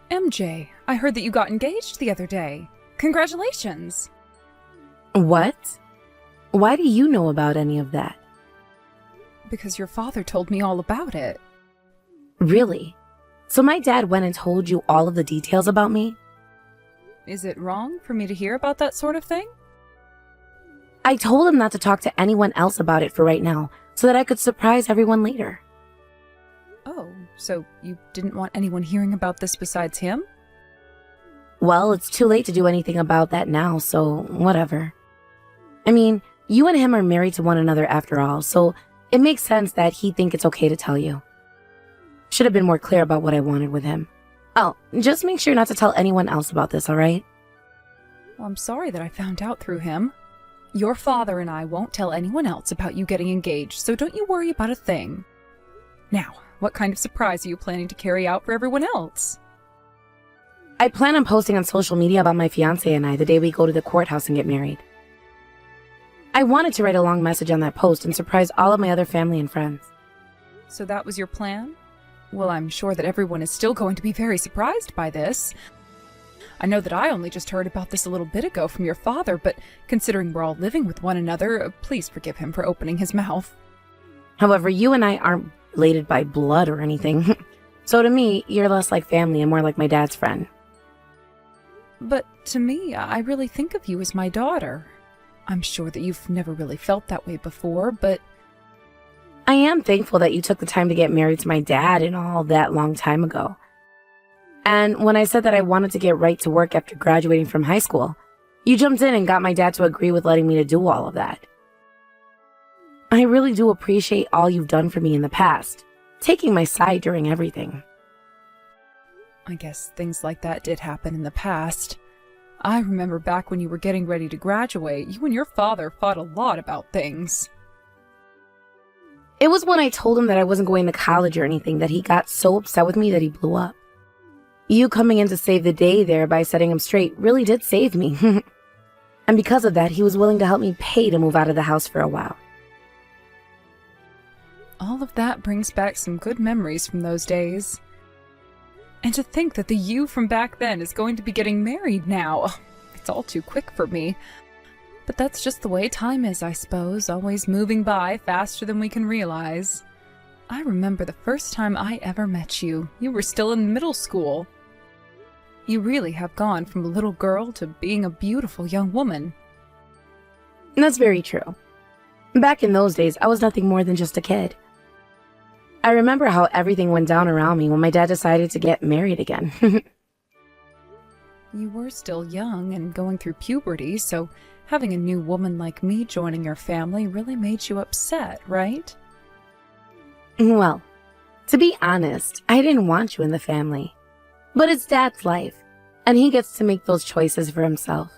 MJ, I heard that you got engaged the other day. Congratulations! What? Why do you know about any of that? Because your father told me all about it. Really? So my dad went and told you all of the details about me? Is it wrong for me to hear about that sort of thing? I told him not to talk to anyone else about it for right now, so that I could surprise everyone later. Oh, so you didn't want anyone hearing about this besides him? Well, it's too late to do anything about that now, so whatever. I mean, you and him are married to one another after all, so it makes sense that he'd think it's okay to tell you. Should have been more clear about what I wanted with him. Oh, just make sure not to tell anyone else about this, alright? Well, I'm sorry that I found out through him. Your father and I won't tell anyone else about you getting engaged, so don't you worry about a thing. Now, what kind of surprise are you planning to carry out for everyone else? I plan on posting on social media about my fiancé and I the day we go to the courthouse and get married. I wanted to write a long message on that post and surprise all of my other family and friends. So that was your plan? Well, I'm sure that everyone is still going to be very surprised by this. I know that I only just heard about this a little bit ago from your father, but considering we're all living with one another, please forgive him for opening his mouth. However, you and I aren't related by blood or anything. So to me, you're less like family and more like my dad's friend. But to me, I really think of you as my daughter. I'm sure that you've never really felt that way before, but... I am thankful that you took the time to get married to my dad and all that long time ago. And when I said that I wanted to get right to work after graduating from high school, you jumped in and got my dad to agree with letting me to do all of that. I really do appreciate all you've done for me in the past, taking my side during everything. I guess things like that did happen in the past. I remember back when you were getting ready to graduate, you and your father fought a lot about things. It was when I told him that I wasn't going to college or anything that he got so upset with me that he blew up. You coming in to save the day there by setting him straight really did save me. And because of that, he was willing to help me pay to move out of the house for a while. All of that brings back some good memories from those days. And to think that the you from back then is going to be getting married now. It's all too quick for me. But that's just the way time is, I suppose, always moving by faster than we can realize. I remember the first time I ever met you. You were still in middle school. You really have gone from a little girl to being a beautiful young woman. That's very true. Back in those days, I was nothing more than just a kid. I remember how everything went down around me when my dad decided to get married again. You were still young and going through puberty, so having a new woman like me joining your family really made you upset, right? Well, to be honest, I didn't want you in the family. But it's Dad's life, and he gets to make those choices for himself.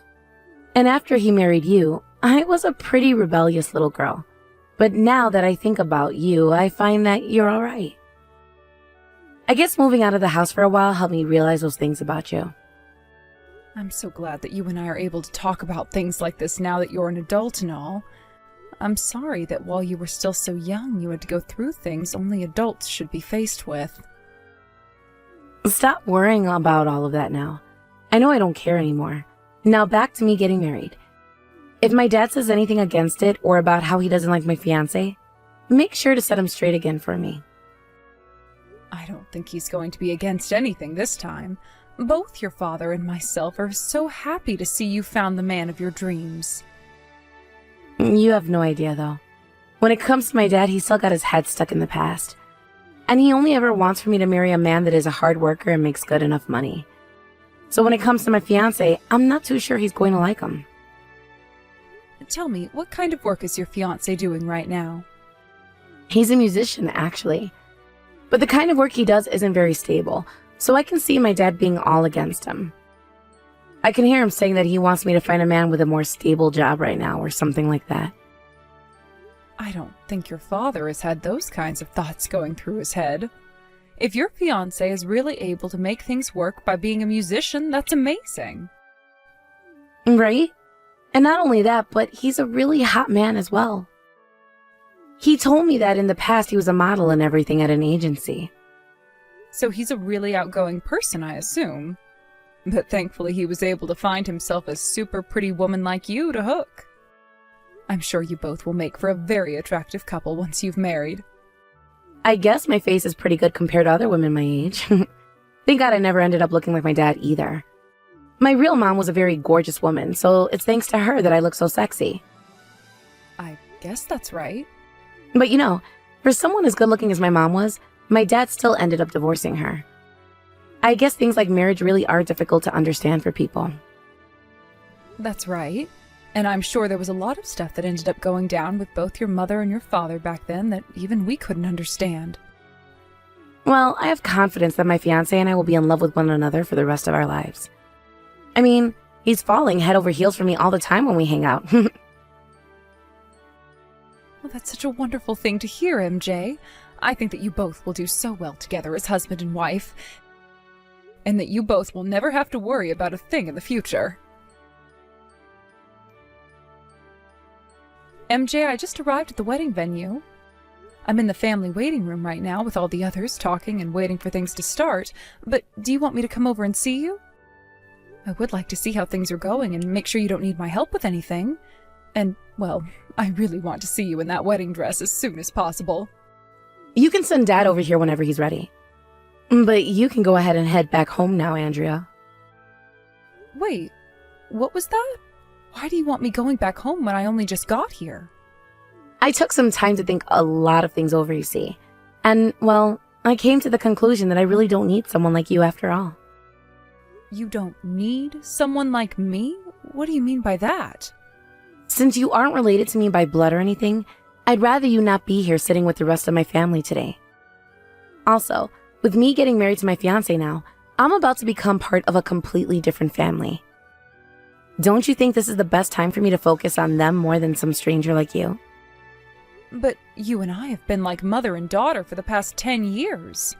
And after he married you, I was a pretty rebellious little girl. But now that I think about you, I find that you're all right. I guess moving out of the house for a while helped me realize those things about you. I'm so glad that you and I are able to talk about things like this now that you're an adult and all. I'm sorry that while you were still so young, you had to go through things only adults should be faced with. Stop worrying about all of that now. I know I don't care anymore. Now back to me getting married. If my dad says anything against it or about how he doesn't like my fiancé, make sure to set him straight again for me. I don't think he's going to be against anything this time. Both your father and myself are so happy to see you found the man of your dreams. You have no idea, though. When it comes to my dad, he's still got his head stuck in the past. And he only ever wants for me to marry a man that is a hard worker and makes good enough money. So when it comes to my fiancé, I'm not too sure he's going to like him. Tell me, what kind of work is your fiancé doing right now? He's a musician, actually. But the kind of work he does isn't very stable, so I can see my dad being all against him. I can hear him saying that he wants me to find a man with a more stable job right now or something like that. I don't think your father has had those kinds of thoughts going through his head. If your fiancé is really able to make things work by being a musician, that's amazing. Right? And not only that, but he's a really hot man as well. He told me that in the past he was a model and everything at an agency. So he's a really outgoing person, I assume. But thankfully he was able to find himself a super pretty woman like you to hook. I'm sure you both will make for a very attractive couple once you've married. I guess my face is pretty good compared to other women my age. Thank God I never ended up looking like my dad either. My real mom was a very gorgeous woman, so it's thanks to her that I look so sexy. I guess that's right. But you know, for someone as good looking as my mom was, my dad still ended up divorcing her. I guess things like marriage really are difficult to understand for people. That's right. And I'm sure there was a lot of stuff that ended up going down with both your mother and your father back then that even we couldn't understand. Well, I have confidence that my fiancé and I will be in love with one another for the rest of our lives. I mean, he's falling head over heels for me all the time when we hang out. Well, that's such a wonderful thing to hear, MJ. I think that you both will do so well together as husband and wife, and that you both will never have to worry about a thing in the future. MJ, I just arrived at the wedding venue. I'm in the family waiting room right now with all the others talking and waiting for things to start, but do you want me to come over and see you? I would like to see how things are going and make sure you don't need my help with anything. And, well, I really want to see you in that wedding dress as soon as possible. You can send Dad over here whenever he's ready. But you can go ahead and head back home now, Andrea. Wait, what was that? Why do you want me going back home when I only just got here? I took some time to think a lot of things over, you see. And, well, I came to the conclusion that I really don't need someone like you after all. You don't need someone like me? What do you mean by that? Since you aren't related to me by blood or anything, I'd rather you not be here sitting with the rest of my family today. Also, with me getting married to my fiancé now, I'm about to become part of a completely different family. Don't you think this is the best time for me to focus on them more than some stranger like you? But you and I have been like mother and daughter for the past 10 years.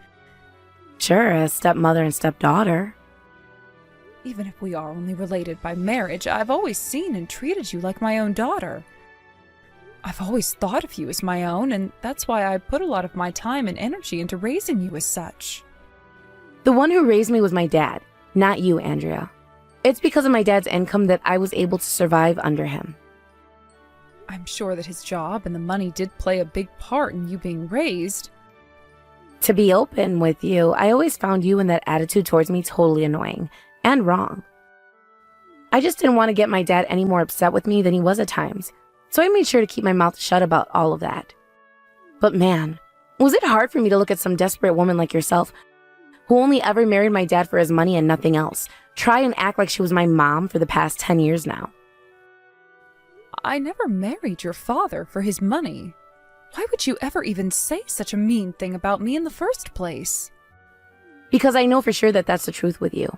Sure, as stepmother and stepdaughter. Even if we are only related by marriage, I've always seen and treated you like my own daughter. I've always thought of you as my own, and that's why I put a lot of my time and energy into raising you as such. The one who raised me was my dad, not you, Andrea. It's because of my dad's income that I was able to survive under him. I'm sure that his job and the money did play a big part in you being raised. To be open with you, I always found you and that attitude towards me totally annoying and wrong. I just didn't want to get my dad any more upset with me than he was at times, so I made sure to keep my mouth shut about all of that. But man, was it hard for me to look at some desperate woman like yourself, who only ever married my dad for his money and nothing else, try and act like she was my mom for the past 10 years now. I never married your father for his money. Why would you ever even say such a mean thing about me in the first place? Because I know for sure that that's the truth with you.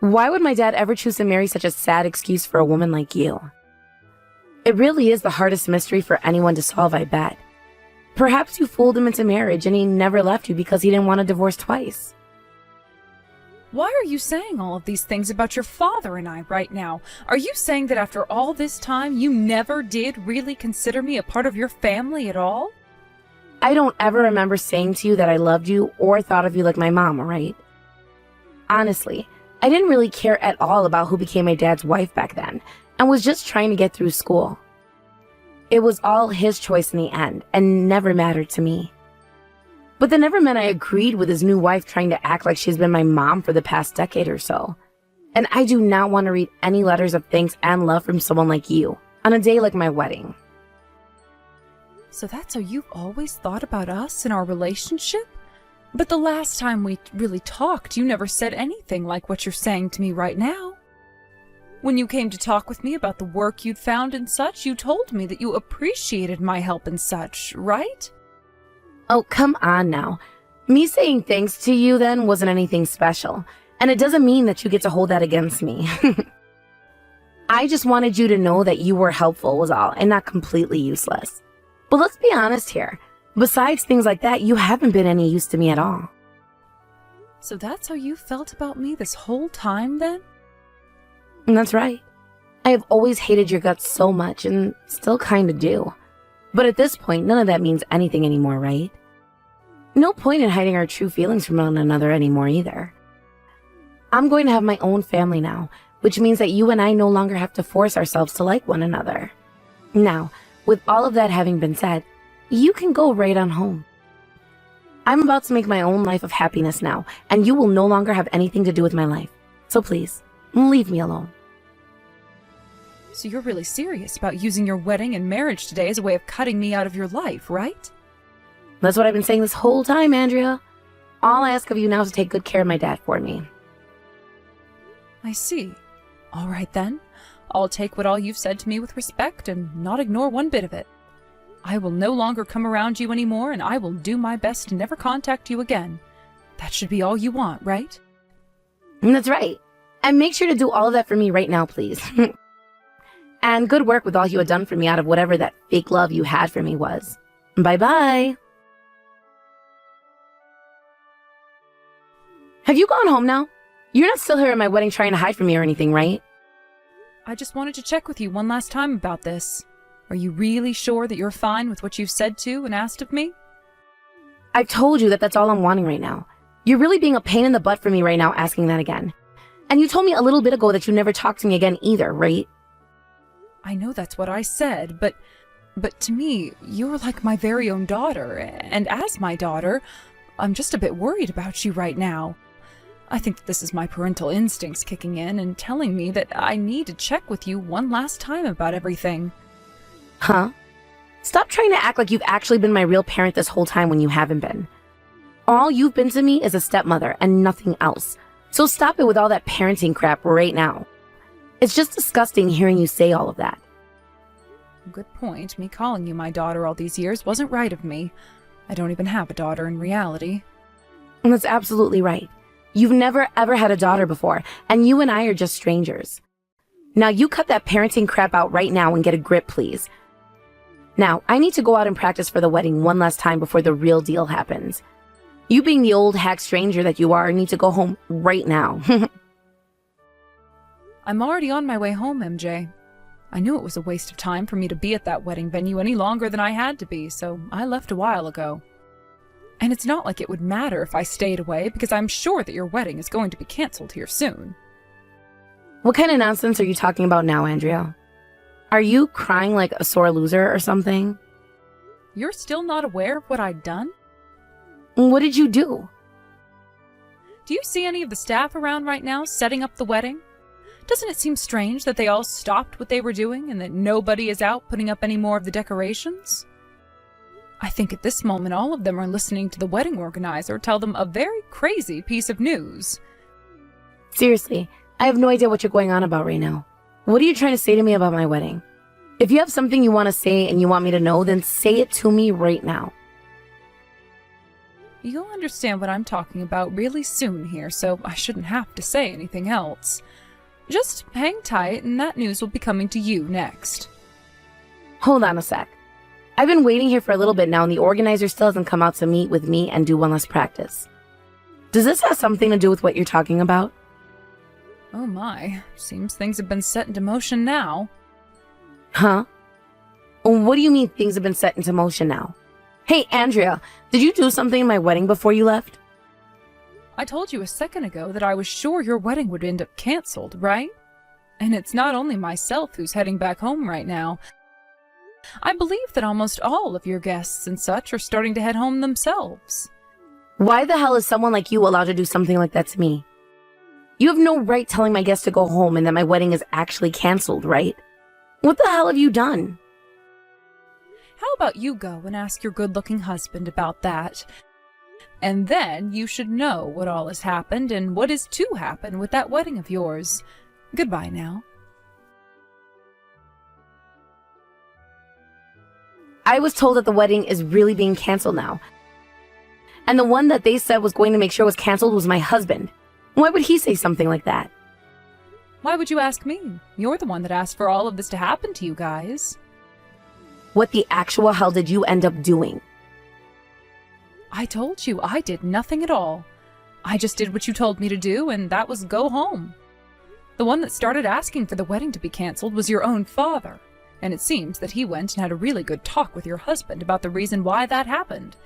Why would my dad ever choose to marry such a sad excuse for a woman like you? It really is the hardest mystery for anyone to solve, I bet. Perhaps you fooled him into marriage and he never left you because he didn't want a divorce twice. Why are you saying all of these things about your father and I right now? Are you saying that after all this time, you never did really consider me a part of your family at all? I don't ever remember saying to you that I loved you or thought of you like my mom, alright? Honestly, I didn't really care at all about who became my dad's wife back then, and was just trying to get through school. It was all his choice in the end, and never mattered to me. But that never meant I agreed with his new wife trying to act like she's been my mom for the past decade or so. And I do not want to read any letters of thanks and love from someone like you on a day like my wedding. So that's how you've always thought about us and our relationship? But the last time we really talked, you never said anything like what you're saying to me right now. When you came to talk with me about the work you'd found and such, you told me that you appreciated my help and such, right? Oh, come on now. Me saying thanks to you then wasn't anything special, and it doesn't mean that you get to hold that against me. I just wanted you to know that you were helpful was all, and not completely useless. But let's be honest here. Besides things like that, you haven't been any use to me at all. So that's how you felt about me this whole time then? And that's right. I have always hated your guts so much, and still kinda do. But at this point, none of that means anything anymore, right? No point in hiding our true feelings from one another anymore either. I'm going to have my own family now, which means that you and I no longer have to force ourselves to like one another. Now, with all of that having been said, you can go right on home. I'm about to make my own life of happiness now, and you will no longer have anything to do with my life. So please, leave me alone. So you're really serious about using your wedding and marriage today as a way of cutting me out of your life, right? That's what I've been saying this whole time, Andrea. All I ask of you now is to take good care of my dad for me. I see. All right then. I'll take what all you've said to me with respect and not ignore one bit of it. I will no longer come around you anymore, and I will do my best to never contact you again. That should be all you want, right? That's right. And make sure to do all of that for me right now, please. And good work with all you had done for me out of whatever that fake love you had for me was. Bye-bye. Have you gone home now? You're not still here at my wedding trying to hide from me or anything, right? I just wanted to check with you one last time about this. Are you really sure that you're fine with what you've said to and asked of me? I've told you that that's all I'm wanting right now. You're really being a pain in the butt for me right now asking that again. And you told me a little bit ago that you never talk to me again either, right? I know that's what I said, but to me, you're like my very own daughter, and as my daughter, I'm just a bit worried about you right now. I think that this is my parental instincts kicking in and telling me that I need to check with you one last time about everything. Huh? Stop trying to act like you've actually been my real parent this whole time when you haven't been. All you've been to me is a stepmother and nothing else. So stop it with all that parenting crap right now. It's just disgusting hearing you say all of that. Good point. Me calling you my daughter all these years wasn't right of me. I don't even have a daughter in reality. That's absolutely right. You've never ever had a daughter before, and you and I are just strangers. Now you cut that parenting crap out right now and get a grip, please. Now, I need to go out and practice for the wedding one last time before the real deal happens. You being the old hack stranger that you are need to go home right now. I'm already on my way home, MJ. I knew it was a waste of time for me to be at that wedding venue any longer than I had to be, so I left a while ago. And it's not like it would matter if I stayed away, because I'm sure that your wedding is going to be canceled here soon. What kind of nonsense are you talking about now, Andrea? Are you crying like a sore loser or something? You're still not aware of what I'd done? What did you do? Do you see any of the staff around right now setting up the wedding? Doesn't it seem strange that they all stopped what they were doing and that nobody is out putting up any more of the decorations? I think at this moment all of them are listening to the wedding organizer tell them a very crazy piece of news. Seriously, I have no idea what you're going on about right now. What are you trying to say to me about my wedding? If you have something you want to say and you want me to know, then say it to me right now. You'll understand what I'm talking about really soon here, so I shouldn't have to say anything else. Just hang tight and that news will be coming to you next. Hold on a sec. I've been waiting here for a little bit now and the organizer still hasn't come out to meet with me and do one last practice. Does this have something to do with what you're talking about? Oh my, seems things have been set into motion now. Huh? What do you mean things have been set into motion now? Hey, Andrea, did you do something in my wedding before you left? I told you a second ago that I was sure your wedding would end up canceled, right? And it's not only myself who's heading back home right now. I believe that almost all of your guests and such are starting to head home themselves. Why the hell is someone like you allowed to do something like that to me? You have no right telling my guests to go home and that my wedding is actually canceled, right? What the hell have you done? How about you go and ask your good-looking husband about that? And then you should know what all has happened and what is to happen with that wedding of yours. Goodbye now. I was told that the wedding is really being canceled now. And the one that they said was going to make sure was canceled was my husband. Why would he say something like that? Why would you ask me? You're the one that asked for all of this to happen to you guys. What the actual hell did you end up doing? I told you I did nothing at all. I just did what you told me to do, and that was go home. The one that started asking for the wedding to be canceled was your own father, and it seems that he went and had a really good talk with your husband about the reason why that happened.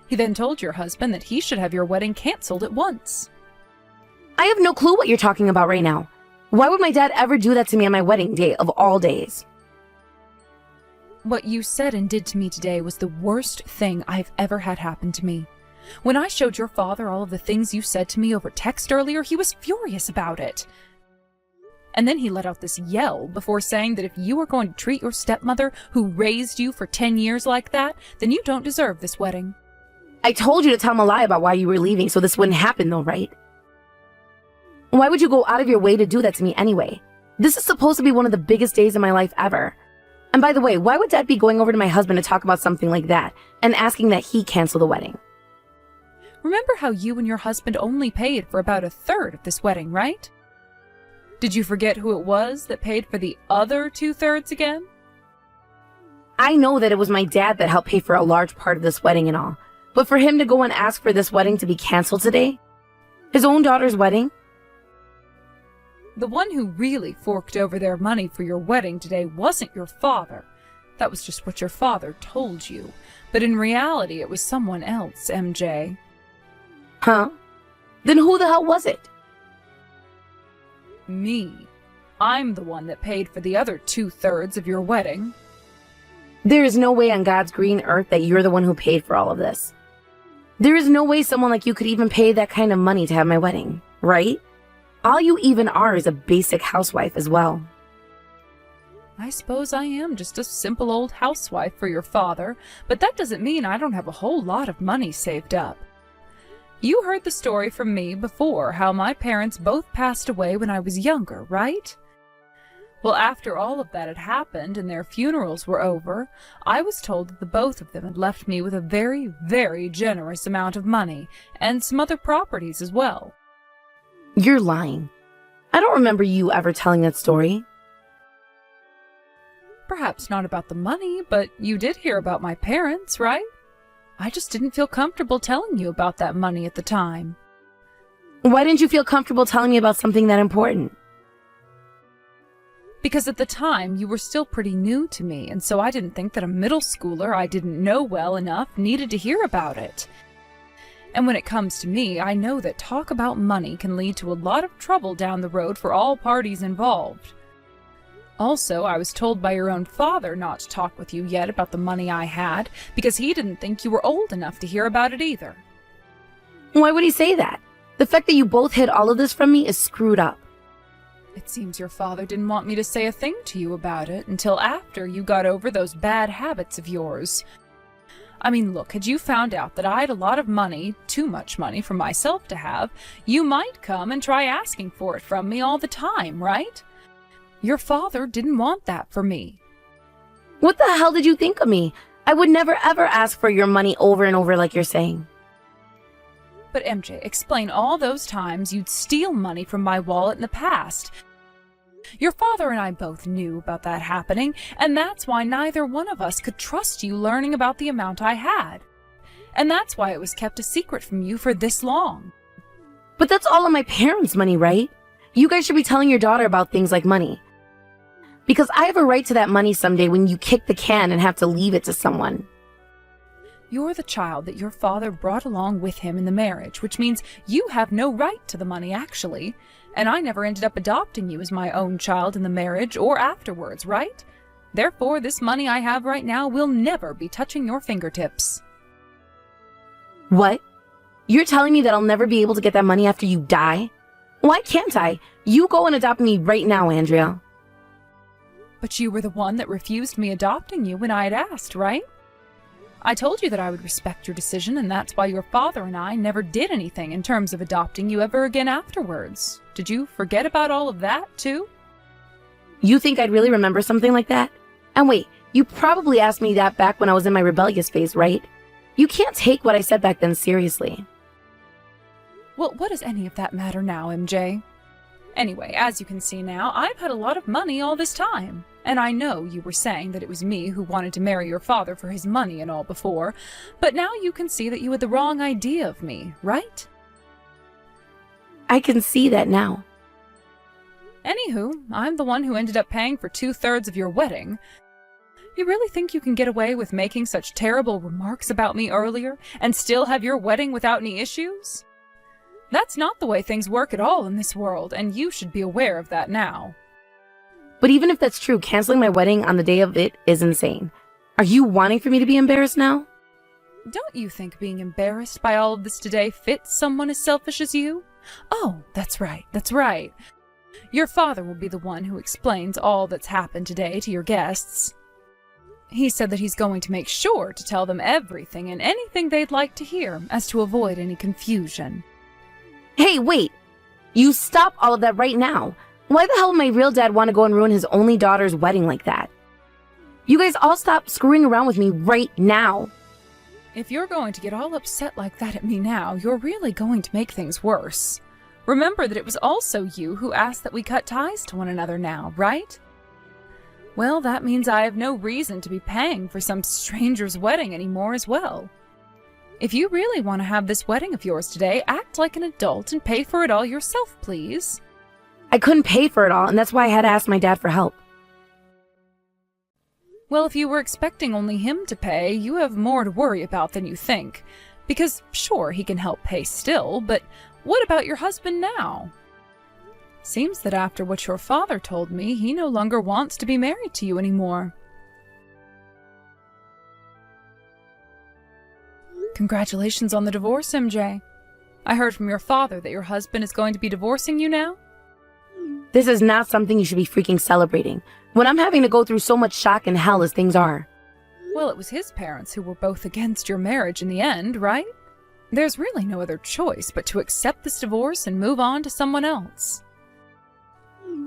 He then told your husband that he should have your wedding canceled at once. I have no clue what you're talking about right now. Why would my dad ever do that to me on my wedding day of all days? What you said and did to me today was the worst thing I've ever had happen to me. When I showed your father all of the things you said to me over text earlier, he was furious about it. And then he let out this yell before saying that if you were going to treat your stepmother, who raised you for 10 years like that, then you don't deserve this wedding. I told you to tell him a lie about why you were leaving so this wouldn't happen though, right? Why would you go out of your way to do that to me anyway? This is supposed to be one of the biggest days of my life ever. And by the way, why would Dad be going over to my husband to talk about something like that and asking that he cancel the wedding? Remember how you and your husband only paid for about a third of this wedding, right? Did you forget who it was that paid for the other 2/3 again? I know that it was my dad that helped pay for a large part of this wedding and all, but for him to go and ask for this wedding to be canceled today? His own daughter's wedding? The one who really forked over their money for your wedding today wasn't your father. That was just what your father told you. But in reality, it was someone else, MJ. Huh? Then who the hell was it? Me. I'm the one that paid for the other 2/3 of your wedding. There is no way on God's green earth that you're the one who paid for all of this. There is no way someone like you could even pay that kind of money to have my wedding, right? All you even are is a basic housewife as well. I suppose I am just a simple old housewife for your father, but that doesn't mean I don't have a whole lot of money saved up. You heard the story from me before, how my parents both passed away when I was younger, right? Well, after all of that had happened and their funerals were over, I was told that the both of them had left me with a very, very generous amount of money, and some other properties as well. You're lying. I don't remember you ever telling that story. Perhaps not about the money, but you did hear about my parents, right? I just didn't feel comfortable telling you about that money at the time. Why didn't you feel comfortable telling me about something that important? Because at the time, you were still pretty new to me, and so I didn't think that a middle schooler I didn't know well enough needed to hear about it. And when it comes to me, I know that talk about money can lead to a lot of trouble down the road for all parties involved. Also, I was told by your own father not to talk with you yet about the money I had, because he didn't think you were old enough to hear about it either. Why would he say that? The fact that you both hid all of this from me is screwed up. It seems your father didn't want me to say a thing to you about it until after you got over those bad habits of yours. I mean, look, had you found out that I had a lot of money, too much money for myself to have, you might come and try asking for it from me all the time, right? Your father didn't want that for me. What the hell did you think of me? I would never ever ask for your money over and over like you're saying. But MJ, explain all those times you'd steal money from my wallet in the past. Your father and I both knew about that happening, and that's why neither one of us could trust you learning about the amount I had. And that's why it was kept a secret from you for this long. But that's all of my parents' money, right? You guys should be telling your daughter about things like money. Because I have a right to that money someday when you kick the can and have to leave it to someone. You're the child that your father brought along with him in the marriage, which means you have no right to the money, actually. And I never ended up adopting you as my own child in the marriage or afterwards, right? Therefore, this money I have right now will never be touching your fingertips. What? You're telling me that I'll never be able to get that money after you die? Why can't I? You go and adopt me right now, Andrea. But you were the one that refused me adopting you when I had asked, right? I told you that I would respect your decision, and that's why your father and I never did anything in terms of adopting you ever again afterwards. Did you forget about all of that, too? You think I'd really remember something like that? And wait, you probably asked me that back when I was in my rebellious phase, right? You can't take what I said back then seriously. Well, what does any of that matter now, MJ? Anyway, as you can see now, I've had a lot of money all this time. And I know you were saying that it was me who wanted to marry your father for his money and all before, but now you can see that you had the wrong idea of me, right? I can see that now. Anywho, I'm the one who ended up paying for 2/3 of your wedding. You really think you can get away with making such terrible remarks about me earlier and still have your wedding without any issues? That's not the way things work at all in this world, and you should be aware of that now. But even if that's true, canceling my wedding on the day of it is insane. Are you wanting for me to be embarrassed now? Don't you think being embarrassed by all of this today fits someone as selfish as you? Oh, that's right. Your father will be the one who explains all that's happened today to your guests. He said that he's going to make sure to tell them everything and anything they'd like to hear, as to avoid any confusion. Hey, wait! You stop all of that right now! Why the hell would my real dad want to go and ruin his only daughter's wedding like that? You guys all stop screwing around with me right now! If you're going to get all upset like that at me now, you're really going to make things worse. Remember that it was also you who asked that we cut ties to one another now, right? Well, that means I have no reason to be paying for some stranger's wedding anymore as well. If you really want to have this wedding of yours today, act like an adult and pay for it all yourself, please. I couldn't pay for it all, and that's why I had to ask my dad for help. Well, if you were expecting only him to pay, you have more to worry about than you think. Because, sure, he can help pay still, but what about your husband now? Seems that after what your father told me, he no longer wants to be married to you anymore. Congratulations on the divorce, MJ. I heard from your father that your husband is going to be divorcing you now? This is not something you should be freaking celebrating, when I'm having to go through so much shock and hell as things are. Well, it was his parents who were both against your marriage in the end, right? There's really no other choice but to accept this divorce and move on to someone else.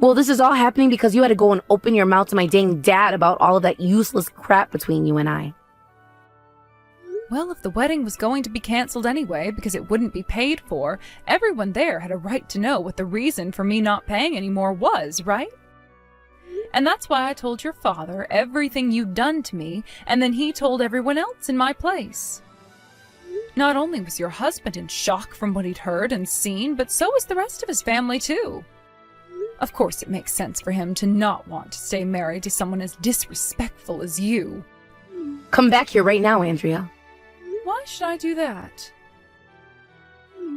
Well, this is all happening because you had to go and open your mouth to my dang dad about all of that useless crap between you and I. Well, if the wedding was going to be canceled anyway because it wouldn't be paid for, everyone there had a right to know what the reason for me not paying anymore was, right? And that's why I told your father everything you'd done to me, and then he told everyone else in my place. Not only was your husband in shock from what he'd heard and seen, but so was the rest of his family too. Of course, it makes sense for him to not want to stay married to someone as disrespectful as you. Come back here right now, Andrea. Why should I do that?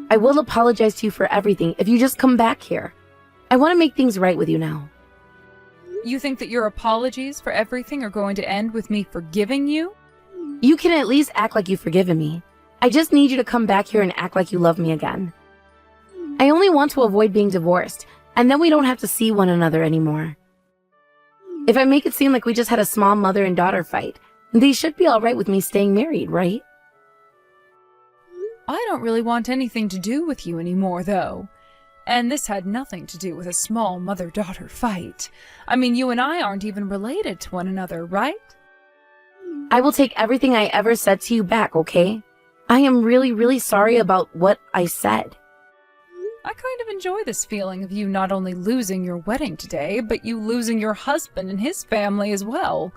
I will apologize to you for everything if you just come back here. I want to make things right with you now. You think that your apologies for everything are going to end with me forgiving you? You can at least act like you've forgiven me. I just need you to come back here and act like you love me again. I only want to avoid being divorced, and then we don't have to see one another anymore. If I make it seem like we just had a small mother and daughter fight, they should be alright with me staying married, right? I don't really want anything to do with you anymore, though. And this had nothing to do with a small mother-daughter fight. I mean, you and I aren't even related to one another, right? I will take everything I ever said to you back, okay? I am really, really sorry about what I said. I kind of enjoy this feeling of you not only losing your wedding today, but you losing your husband and his family as well.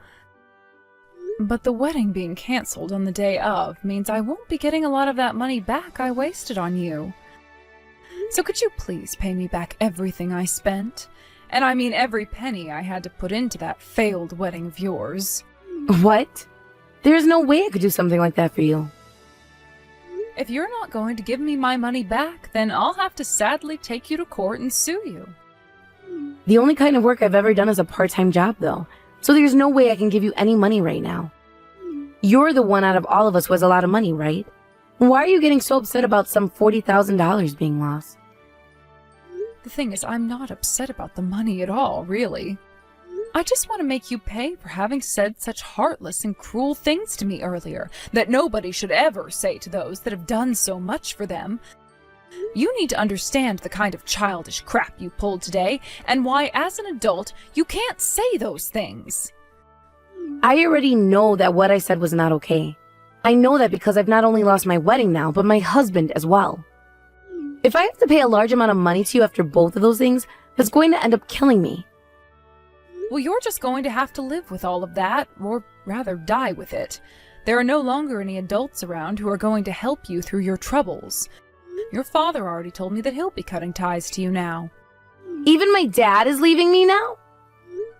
But the wedding being canceled on the day of means I won't be getting a lot of that money back I wasted on you. So could you please pay me back everything I spent? And I mean every penny I had to put into that failed wedding of yours. What? There's no way I could do something like that for you. If you're not going to give me my money back, then I'll have to sadly take you to court and sue you. The only kind of work I've ever done is a part-time job, though, so there's no way I can give you any money right now. You're the one out of all of us who has a lot of money, right? Why are you getting so upset about some $40,000 being lost? The thing is, I'm not upset about the money at all, really. I just want to make you pay for having said such heartless and cruel things to me earlier that nobody should ever say to those that have done so much for them. You need to understand the kind of childish crap you pulled today and why, as an adult, you can't say those things. I already know that what I said was not okay. I know that because I've not only lost my wedding now, but my husband as well. If I have to pay a large amount of money to you after both of those things, that's going to end up killing me. Well, you're just going to have to live with all of that, or rather die with it. There are no longer any adults around who are going to help you through your troubles. Your father already told me that he'll be cutting ties to you now. Even my dad is leaving me now?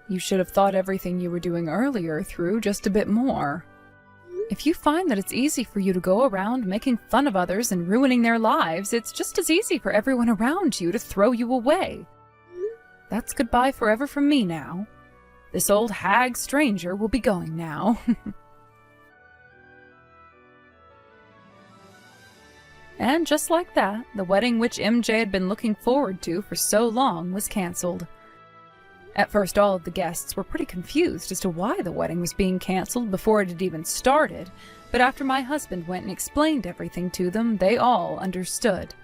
You should have thought everything you were doing earlier through just a bit more. If you find that it's easy for you to go around making fun of others and ruining their lives, it's just as easy for everyone around you to throw you away. That's goodbye forever from me now. This old hag stranger will be going now. And just like that, the wedding which MJ had been looking forward to for so long was cancelled. At first, all of the guests were pretty confused as to why the wedding was being cancelled before it had even started, but after my husband went and explained everything to them, they all understood.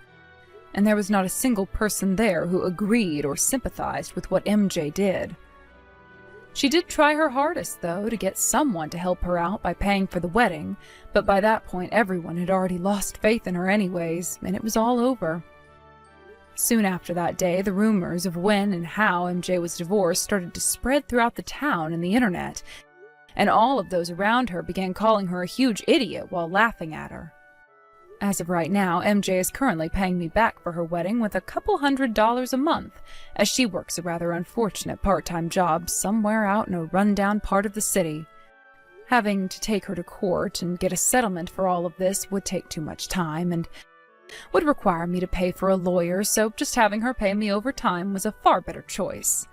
And there was not a single person there who agreed or sympathized with what MJ did. She did try her hardest, though, to get someone to help her out by paying for the wedding, but by that point everyone had already lost faith in her anyways, and it was all over. Soon after that day, the rumors of when and how MJ was divorced started to spread throughout the town and the internet, and all of those around her began calling her a huge idiot while laughing at her. As of right now, MJ is currently paying me back for her wedding with a couple $100s a month, as she works a rather unfortunate part-time job somewhere out in a rundown part of the city. Having to take her to court and get a settlement for all of this would take too much time and would require me to pay for a lawyer, so just having her pay me over time was a far better choice.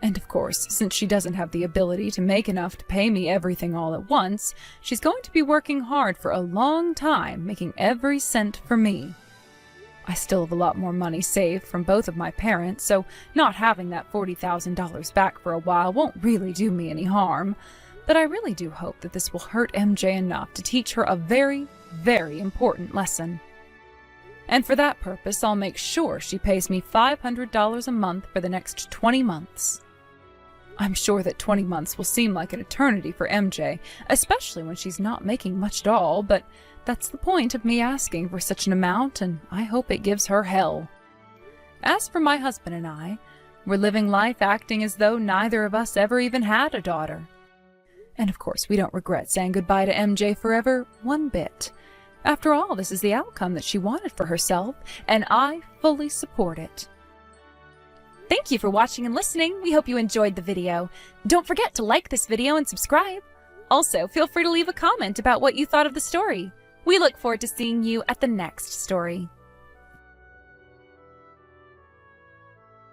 And of course, since she doesn't have the ability to make enough to pay me everything all at once, she's going to be working hard for a long time, making every cent for me. I still have a lot more money saved from both of my parents, so not having that $40,000 back for a while won't really do me any harm, but I really do hope that this will hurt MJ enough to teach her a very, very important lesson. And for that purpose, I'll make sure she pays me $500 a month for the next 20 months. I'm sure that 20 months will seem like an eternity for MJ, especially when she's not making much at all, but that's the point of me asking for such an amount, and I hope it gives her hell. As for my husband and I, we're living life acting as though neither of us ever even had a daughter. And of course, we don't regret saying goodbye to MJ forever one bit. After all, this is the outcome that she wanted for herself, and I fully support it. Thank you for watching and listening. We hope you enjoyed the video. Don't forget to like this video and subscribe. Also, feel free to leave a comment about what you thought of the story. We look forward to seeing you at the next story.